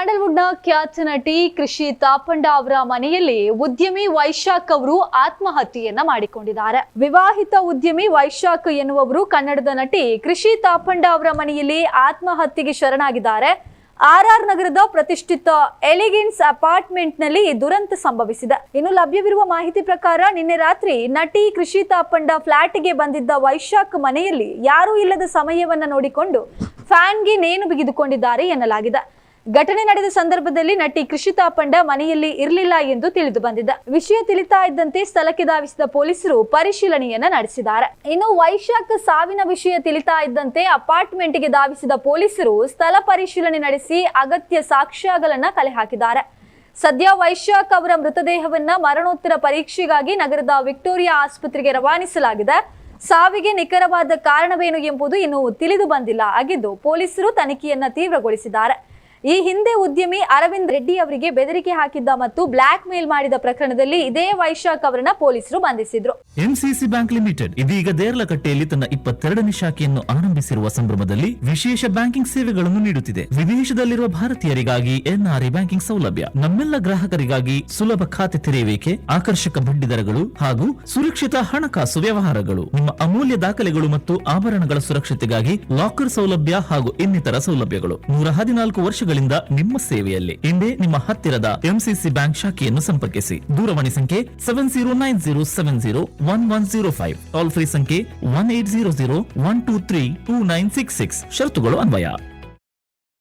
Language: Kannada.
ಸ್ಯಾಂಡಲ್ವುಡ್ ನ ಖ್ಯಾತ ನಟಿ ಕೃಷಿ ತಾಪಂಡ ಅವರ ಮನೆಯಲ್ಲಿ ಉದ್ಯಮಿ ವೈಶಾಖ್ ಅವರು ಆತ್ಮಹತ್ಯೆಯನ್ನ ಮಾಡಿಕೊಂಡಿದ್ದಾರೆ. ವಿವಾಹಿತ ಉದ್ಯಮಿ ವೈಶಾಖ್ ಎನ್ನುವವರು ಕನ್ನಡದ ನಟಿ ಕೃಷಿ ತಾಪಂಡ ಅವರ ಮನೆಯಲ್ಲಿ ಆತ್ಮಹತ್ಯೆಗೆ ಶರಣಾಗಿದ್ದಾರೆ. ಆರ್ಆರ್ ನಗರದ ಪ್ರತಿಷ್ಠಿತ ಎಲಿಗೆನ್ಸ್ ಅಪಾರ್ಟ್ಮೆಂಟ್ ನಲ್ಲಿ ದುರಂತ ಸಂಭವಿಸಿದೆ. ಇನ್ನು ಲಭ್ಯವಿರುವ ಮಾಹಿತಿ ಪ್ರಕಾರ ನಿನ್ನೆ ರಾತ್ರಿ ನಟಿ ಕೃಷಿ ತಾಪಂಡ ಫ್ಲಾಟ್ಗೆ ಬಂದಿದ್ದ ವೈಶಾಖ್ ಮನೆಯಲ್ಲಿ ಯಾರೂ ಇಲ್ಲದ ಸಮಯವನ್ನ ನೋಡಿಕೊಂಡು ಫ್ಯಾನ್ಗೆ ನೇಣು ಬಿಗಿದುಕೊಂಡಿದ್ದಾರೆ ಎನ್ನಲಾಗಿದೆ. ಘಟನೆ ನಡೆದ ಸಂದರ್ಭದಲ್ಲಿ ನಟಿ ಕೃಷಿ ತಾಪಂಡ ಮನೆಯಲ್ಲಿ ಇರಲಿಲ್ಲ ಎಂದು ತಿಳಿದು ಬಂದಿದೆ. ವಿಷಯ ತಿಳಿತಾ ಇದ್ದಂತೆ ಸ್ಥಳಕ್ಕೆ ಧಾವಿಸಿದ ಪೊಲೀಸರು ಪರಿಶೀಲನೆಯನ್ನ ನಡೆಸಿದ್ದಾರೆ. ಇನ್ನು ವೈಶಾಖ್ ಸಾವಿನ ವಿಷಯ ತಿಳಿತಾ ಇದ್ದಂತೆ ಅಪಾರ್ಟ್ಮೆಂಟ್ಗೆ ಧಾವಿಸಿದ ಪೊಲೀಸರು ಸ್ಥಳ ಪರಿಶೀಲನೆ ನಡೆಸಿ ಅಗತ್ಯ ಸಾಕ್ಷ್ಯಗಳನ್ನ ಕಲೆ ಹಾಕಿದ್ದಾರೆ. ಸದ್ಯ ವೈಶಾಖ್ ಅವರ ಮೃತದೇಹವನ್ನ ಮರಣೋತ್ತರ ಪರೀಕ್ಷೆಗಾಗಿ ನಗರದ ವಿಕ್ಟೋರಿಯಾ ಆಸ್ಪತ್ರೆಗೆ ರವಾನಿಸಲಾಗಿದೆ. ಸಾವಿಗೆ ನಿಖರವಾದ ಕಾರಣವೇನು ಎಂಬುದು ಇನ್ನೂ ತಿಳಿದು ಬಂದಿಲ್ಲ ಆಗಿದ್ದು ಪೊಲೀಸರು ತನಿಖೆಯನ್ನ ತೀವ್ರಗೊಳಿಸಿದ್ದಾರೆ. ಈ ಹಿಂದೆ ಉದ್ಯಮಿ ಅರವಿಂದ್ ರೆಡ್ಡಿ ಅವರಿಗೆ ಬೆದರಿಕೆ ಹಾಕಿದ್ದ ಮತ್ತು ಬ್ಲಾಕ್ ಮೇಲ್ ಮಾಡಿದ ಪ್ರಕರಣದಲ್ಲಿ ಇದೇ ವೈಶಾಖ್ ಅವರನ್ನ ಪೊಲೀಸರು ಬಂಧಿಸಿದ್ರು. ಎಂಸಿಸಿ ಬ್ಯಾಂಕ್ ಲಿಮಿಟೆಡ್ ಇದೀಗ ದೇರ್ಲಕಟ್ಟೆಯಲ್ಲಿ ತನ್ನ 22ನೇ ಶಾಖೆಯನ್ನು ಆರಂಭಿಸಿರುವ ಸಂಭ್ರಮದಲ್ಲಿ ವಿಶೇಷ ಬ್ಯಾಂಕಿಂಗ್ ಸೇವೆಗಳನ್ನು ನೀಡುತ್ತಿದೆ. ವಿದೇಶದಲ್ಲಿರುವ ಭಾರತೀಯರಿಗಾಗಿ ಎನ್ಆರ್ಐ ಬ್ಯಾಂಕಿಂಗ್ ಸೌಲಭ್ಯ, ನಮ್ಮೆಲ್ಲ ಗ್ರಾಹಕರಿಗಾಗಿ ಸುಲಭ ಖಾತೆ ತೆರೆಯುವಿಕೆ, ಆಕರ್ಷಕ ಬಡ್ಡಿ ದರಗಳು ಹಾಗೂ ಸುರಕ್ಷಿತ ಹಣಕಾಸು ವ್ಯವಹಾರಗಳು. ನಿಮ್ಮ ಅಮೂಲ್ಯ ದಾಖಲೆಗಳು ಮತ್ತು ಆಭರಣಗಳ ಸುರಕ್ಷತೆಗಾಗಿ ಲಾಕರ್ ಸೌಲಭ್ಯ ಹಾಗೂ ಇನ್ನಿತರ ಸೌಲಭ್ಯಗಳು. 114 ವರ್ಷಗಳಿಂದ ನಿಮ್ಮ ಸೇವೆಯಲ್ಲಿ. ಇಂದೇ ನಿಮ್ಮ ಹತ್ತಿರದ ಎಂಸಿಸಿ ಬ್ಯಾಂಕ್ ಶಾಖೆಯನ್ನು ಸಂಪರ್ಕಿಸಿ. ದೂರವಾಣಿ ಸಂಖ್ಯೆ 7090701105, ಟೋಲ್ ಫ್ರೀ ಸಂಖ್ಯೆ 1800 123 2966. ಷರತ್ತುಗಳು ಅನ್ವಯ.